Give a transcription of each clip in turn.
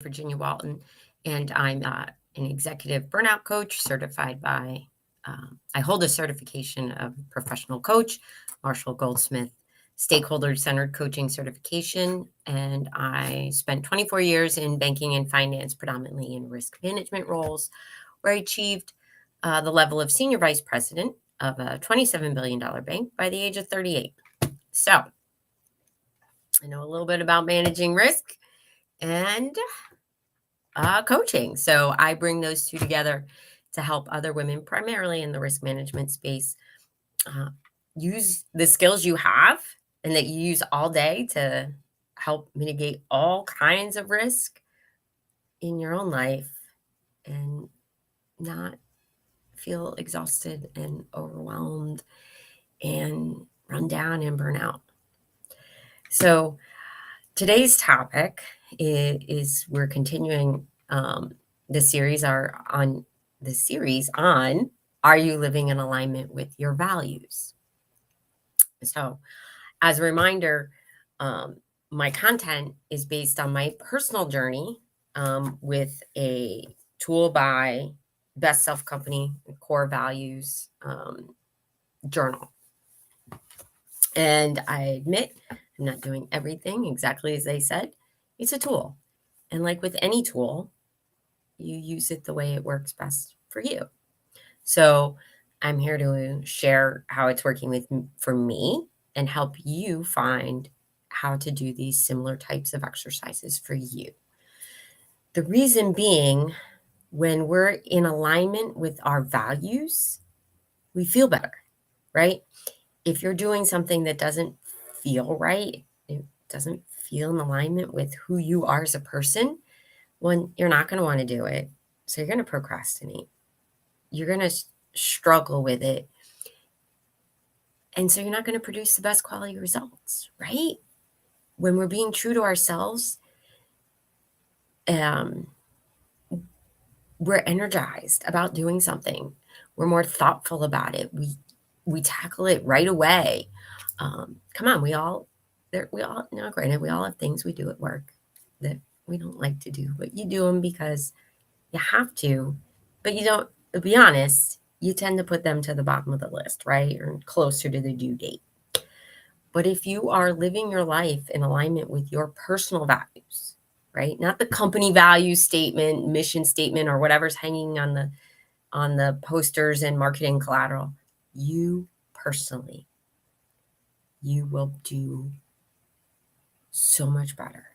Virginia Walton, and I'm an executive burnout coach certified by, I hold a certification of professional coach, Marshall Goldsmith stakeholder centered coaching certification. And I spent 24 years in banking and finance, predominantly in risk management roles, where I achieved the level of senior vice president of a $27 billion bank by the age of 38. So I know a little bit about managing risk and coaching. So I bring those two together to help other women, primarily in the risk management space, uh, use the skills you have and that you use all day to help mitigate all kinds of risk in your own life and not feel exhausted and overwhelmed and run down and burn out. So today's topic is we're continuing the series on are you living in alignment with your values? So, as a reminder, um, my content is based on my personal journey with a tool by Best Self Company Core Values Journal. And I admit I'm not doing everything exactly as they said. It's a tool. And like with any tool, you use it the way it works best for you. So I'm here to share how it's working for me and help you find how to do these similar types of exercises for you. The reason being, when we're in alignment with our values, we feel better, right? If you're doing something that doesn't feel right, it doesn't feel in alignment with who you are as a person, well, you're not going to want to do it. So you're going to procrastinate. You're going to struggle with it. And so you're not going to produce the best quality results, right? When we're being true to ourselves, we're energized about doing something. We're more thoughtful about it. We tackle it right away. Come on, we all now granted, we all have things we do at work that we don't like to do, but you do them because you have to. But you don't, to be honest, you tend to put them to the bottom of the list, right? Or closer to the due date. But if you are living your life in alignment with your personal values, right? Not the company value statement, mission statement, or whatever's hanging on the posters and marketing collateral, you personally, you will do so much better.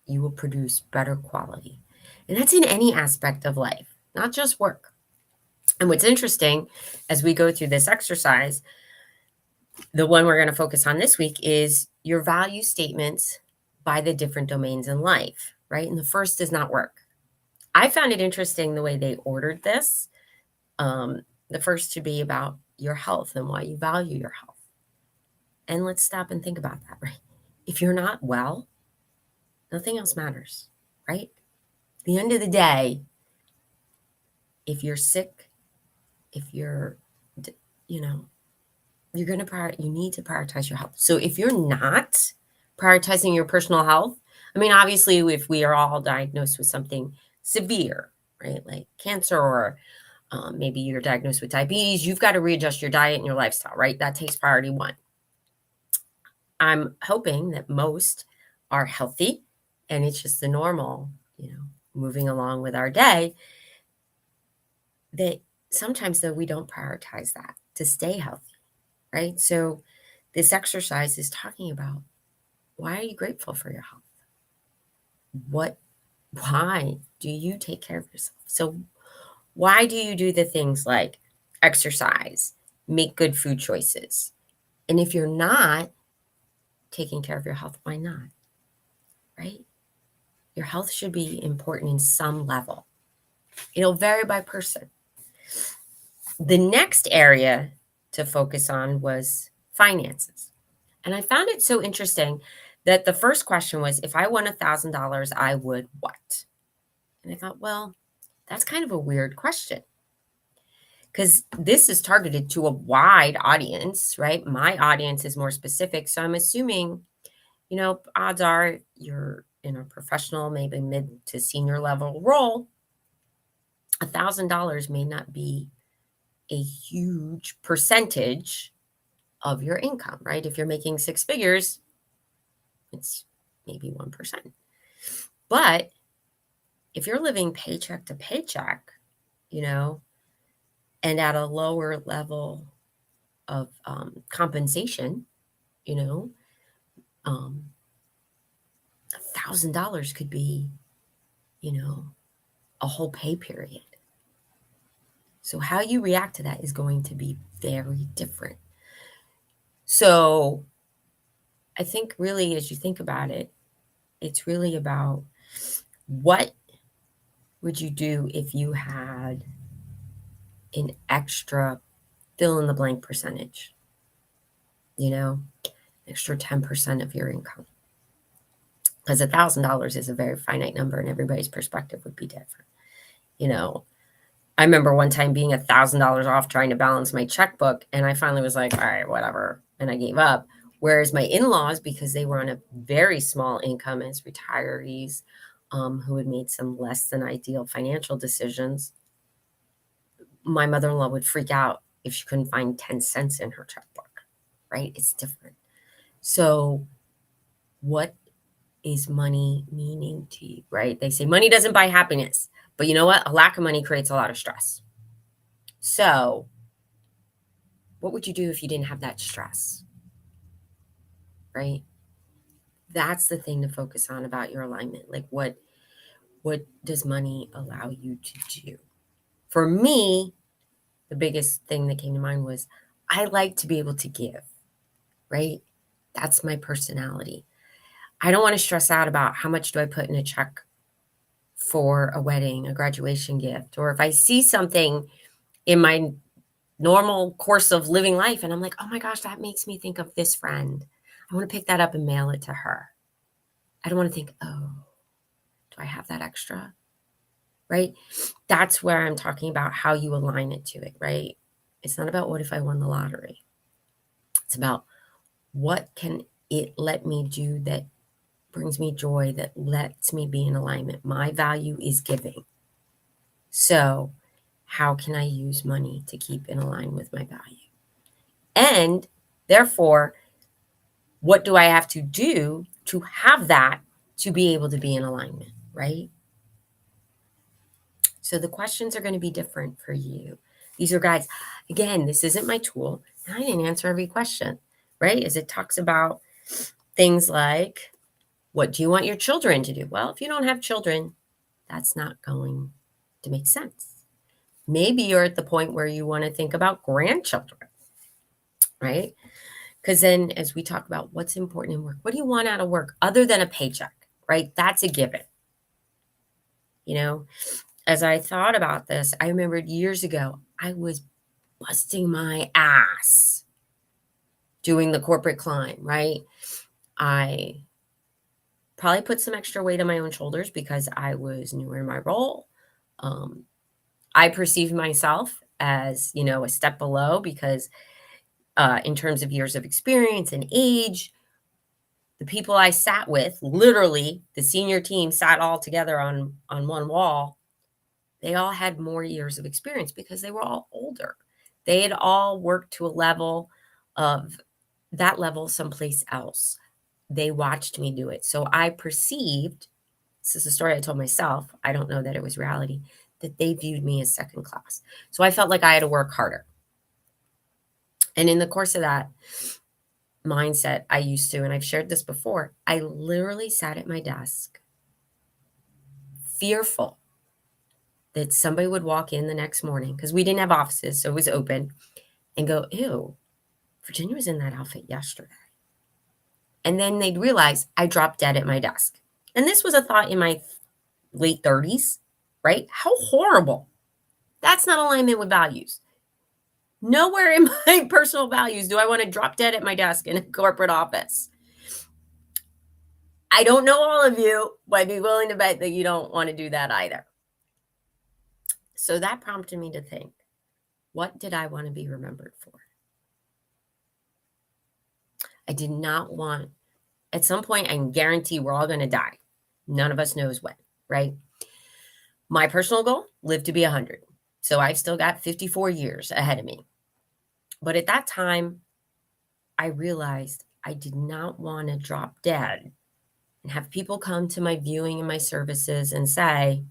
You will produce better quality. And that's in any aspect of life, not just work. And what's interesting as we go through this exercise, the one we're going to focus on this week is your value statements by the different domains in life, right? And the first does not work. I found it interesting the way they ordered this. The first to be about your health and why you value your health. And let's stop and think about that, right? If you're not well, nothing else matters, right? At the end of the day, if you're sick, if you're, you're going to you need to prioritize your health. So if you're not prioritizing your personal health, I mean, obviously, if we are all diagnosed with something severe, right, like cancer, or maybe you're diagnosed with diabetes, you've got to readjust your diet and your lifestyle, right? That takes priority one. I'm hoping that most are healthy and it's just the normal, moving along with our day. That sometimes, though, we don't prioritize that to stay healthy, right? So this exercise is talking about, why are you grateful for your health? Why do you take care of yourself? So why do you do the things like exercise, make good food choices? And if you're not taking care of your health, why not? Right? Your health should be important in some level. It'll vary by person. The next area to focus on was finances. And I found it so interesting that the first question was, if I won $1,000, I would what? And I thought, well, that's kind of a weird question, because this is targeted to a wide audience, right? My audience is more specific. So I'm assuming, odds are you're in a professional, maybe mid to senior level role, $1,000 may not be a huge percentage of your income, right? If you're making six figures, it's maybe 1%. But if you're living paycheck to paycheck, you know, and at a lower level of compensation, you know, $1,000 could be, you know, a whole pay period. So how you react to that is going to be very different. So I think really, as you think about it, it's really about what would you do if you had an extra fill in the blank percentage, you know, extra 10% of your income. Because $1,000 is a very finite number and everybody's perspective would be different. You know, I remember one time being $1,000 off trying to balance my checkbook, and I finally was like, all right, whatever. And I gave up. Whereas my in-laws, because they were on a very small income as retirees, who had made some less than ideal financial decisions, my mother-in-law would freak out if she couldn't find 10 cents in her checkbook, right? It's different. So what is money meaning to you, right? They say money doesn't buy happiness, but you know what? A lack of money creates a lot of stress. So what would you do if you didn't have that stress, right? That's the thing to focus on about your alignment. Like what does money allow you to do? For me, the biggest thing that came to mind was I like to be able to give, right? That's my personality. I don't want to stress out about how much do I put in a check for a wedding, a graduation gift, or if I see something in my normal course of living life and I'm like, oh my gosh, that makes me think of this friend. I want to pick that up and mail it to her. I don't want to think, oh, do I have that extra? Right? That's where I'm talking about how you align it to it, right? It's not about what if I won the lottery. It's about what can it let me do that brings me joy, that lets me be in alignment. My value is giving. So how can I use money to keep in line with my value? And therefore, what do I have to do to have that to be able to be in alignment, right? So the questions are going to be different for you. These are guides. Again, this isn't my tool. I didn't answer every question, right? As it talks about things like, what do you want your children to do? Well, if you don't have children, that's not going to make sense. Maybe you're at the point where you want to think about grandchildren, right? Because then as we talk about what's important in work, what do you want out of work other than a paycheck, right? That's a given. You know, as I thought about this, I remembered years ago, I was busting my ass doing the corporate climb, right? I probably put some extra weight on my own shoulders because I was newer in my role. I perceived myself as, you know, a step below because in terms of years of experience and age, the people I sat with, literally the senior team sat all together on one wall. They all had more years of experience because they were all older. They had all worked to a level of that level someplace else. They watched me do it. So I perceived, this is a story I told myself, I don't know that it was reality, that they viewed me as second class. So I felt like I had to work harder. And in the course of that mindset, I used to, and I've shared this before, I literally sat at my desk, fearful that somebody would walk in the next morning, because we didn't have offices, so it was open, and go, ew, Virginia was in that outfit yesterday. And then they'd realize I dropped dead at my desk. And this was a thought in my late 30s, right? How horrible. That's not alignment with values. Nowhere in my personal values do I want to drop dead at my desk in a corporate office. I don't know all of you, but I'd be willing to bet that you don't want to do that either. So that prompted me to think, what did I want to be remembered for? I did not want, at some point, I can guarantee we're all going to die. None of us knows when, right? My personal goal, live to be 100. So I've still got 54 years ahead of me. But at that time, I realized I did not want to drop dead and have people come to my viewing and my services and say,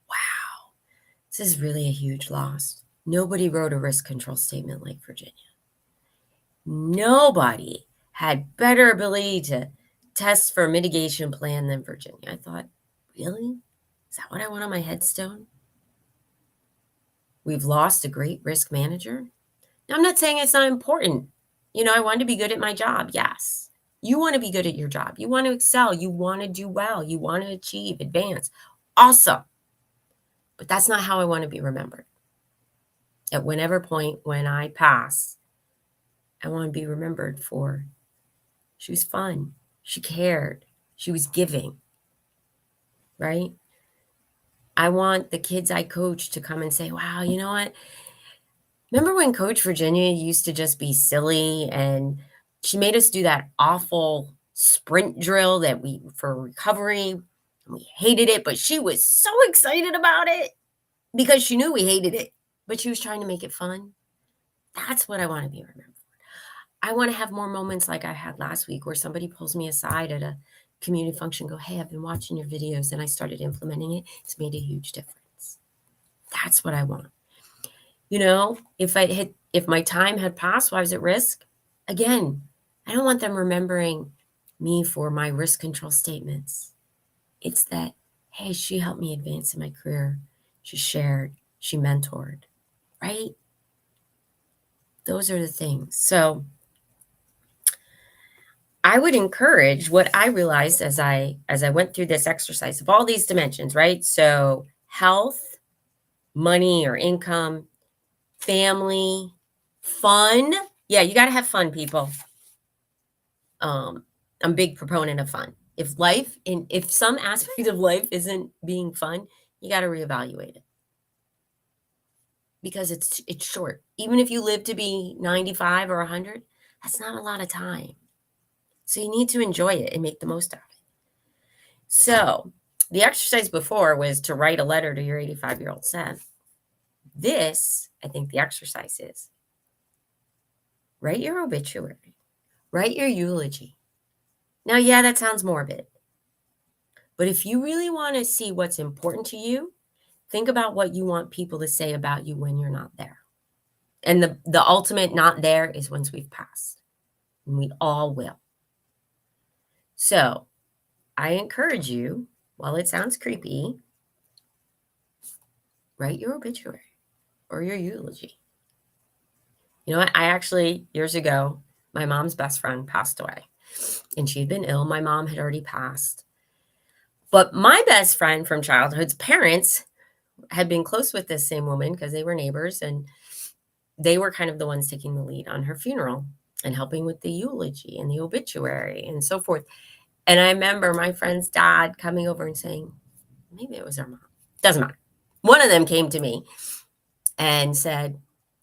wow, this is really a huge loss. Nobody wrote a risk control statement like Virginia. Nobody had better ability to test for a mitigation plan than Virginia. I thought, really? Is that what I want on my headstone? We've lost a great risk manager. Now, I'm not saying it's not important. I want to be good at my job. Yes. You want to be good at your job. You want to excel. You want to do well. You want to achieve, advance. Awesome. But that's not how I want to be remembered. At whatever point when I pass, I want to be remembered for she was fun. She cared. She was giving. Right? I want the kids I coach to come and say, wow, you know what? Remember when Coach Virginia used to just be silly and she made us do that awful sprint drill that we for recovery, and we hated it, but she was so excited about it because she knew we hated it, but she was trying to make it fun. That's what I want to be remembered for. I want to have more moments like I had last week where somebody pulls me aside at a community function, go, hey, I've been watching your videos and I started implementing it. It's made a huge difference. That's what I want. If my time had passed while I was at risk, again, I don't want them remembering me for my risk control statements. It's that, hey, she helped me advance in my career. She shared, she mentored, right? Those are the things. So I would encourage what I realized as I went through this exercise of all these dimensions, right? So health, money or income, family, fun. Yeah, you got to have fun, people. I'm a big proponent of fun. If some aspect of life isn't being fun, you got to reevaluate it because it's short. Even if you live to be 95 or 100, that's not a lot of time. So you need to enjoy it and make the most of it. So the exercise before was to write a letter to your 85-year-old self. This, I think the exercise is write your obituary, write your eulogy. Now, yeah, that sounds morbid. But if you really want to see what's important to you, think about what you want people to say about you when you're not there. And the ultimate not there is once we've passed. And we all will. So I encourage you, while it sounds creepy, write your obituary or your eulogy. You know what? I actually, years ago, my mom's best friend passed away. And she'd been ill. My mom had already passed. But my best friend from childhood's parents had been close with this same woman because they were neighbors, and they were kind of the ones taking the lead on her funeral and helping with the eulogy and the obituary and so forth. And I remember my friend's dad coming over and saying, maybe it was her mom, doesn't matter. One of them came to me and said,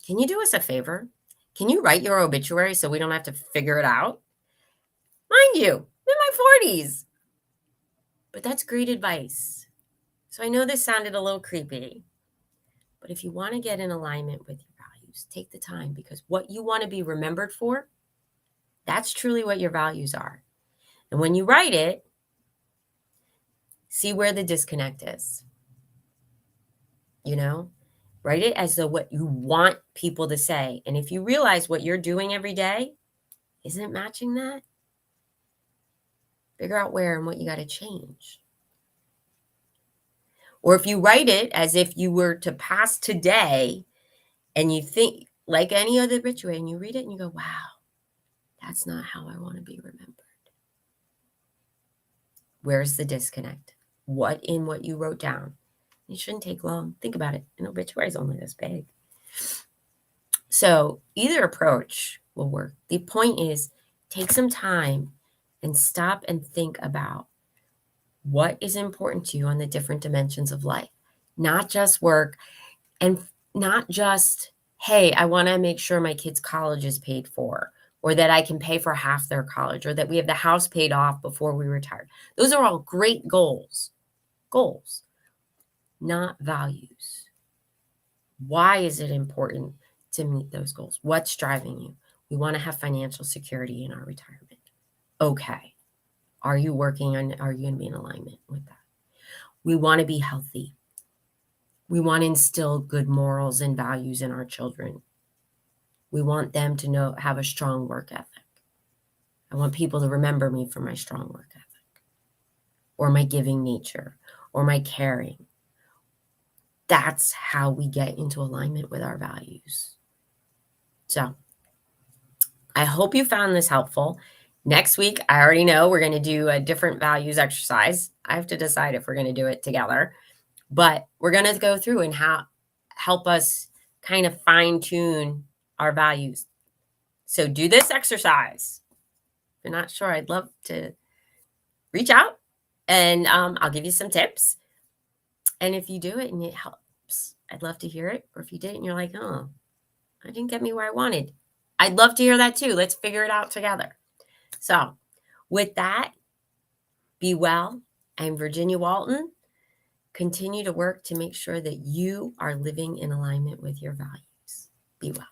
can you do us a favor? Can you write your obituary so we don't have to figure it out? Mind you, I'm in my 40s. But that's great advice. So I know this sounded a little creepy, but if you want to get in alignment with your values, take the time, because what you want to be remembered for, that's truly what your values are. And when you write it, see where the disconnect is. Write it as though what you want people to say. And if you realize what you're doing every day isn't matching that, figure out where and what you got to change. Or if you write it as if you were to pass today and you think like any other ritual and you read it and you go, wow, that's not how I want to be remembered. Where's the disconnect? What in what you wrote down? It shouldn't take long. Think about it. An obituary is only this big. So either approach will work. The point is, take some time and stop and think about what is important to you on the different dimensions of life, not just work and not just, hey, I want to make sure my kid's college is paid for, or that I can pay for half their college, or that we have the house paid off before we retire. Those are all great goals, not values. Why is it important to meet those goals? What's driving you? We want to have financial security in our retirement. Okay. Are you working on, are you going to be in alignment with that? We want to be healthy. We want to instill good morals and values in our children. We want them to have a strong work ethic. I want people to remember me for my strong work ethic, or my giving nature, or my caring. That's how we get into alignment with our values. So I hope you found this helpful. Next week, I already know we're going to do a different values exercise. I have to decide if we're going to do it together, but we're going to go through and help us kind of fine tune our values. So do this exercise. If you're not sure, I'd love to reach out, and I'll give you some tips. And if you do it and it helps, I'd love to hear it. Or if you did it and you're like, oh, I didn't get me where I wanted, I'd love to hear that too. Let's figure it out together. So with that, be well. I'm Virginia Walton. Continue to work to make sure that you are living in alignment with your values. Be well.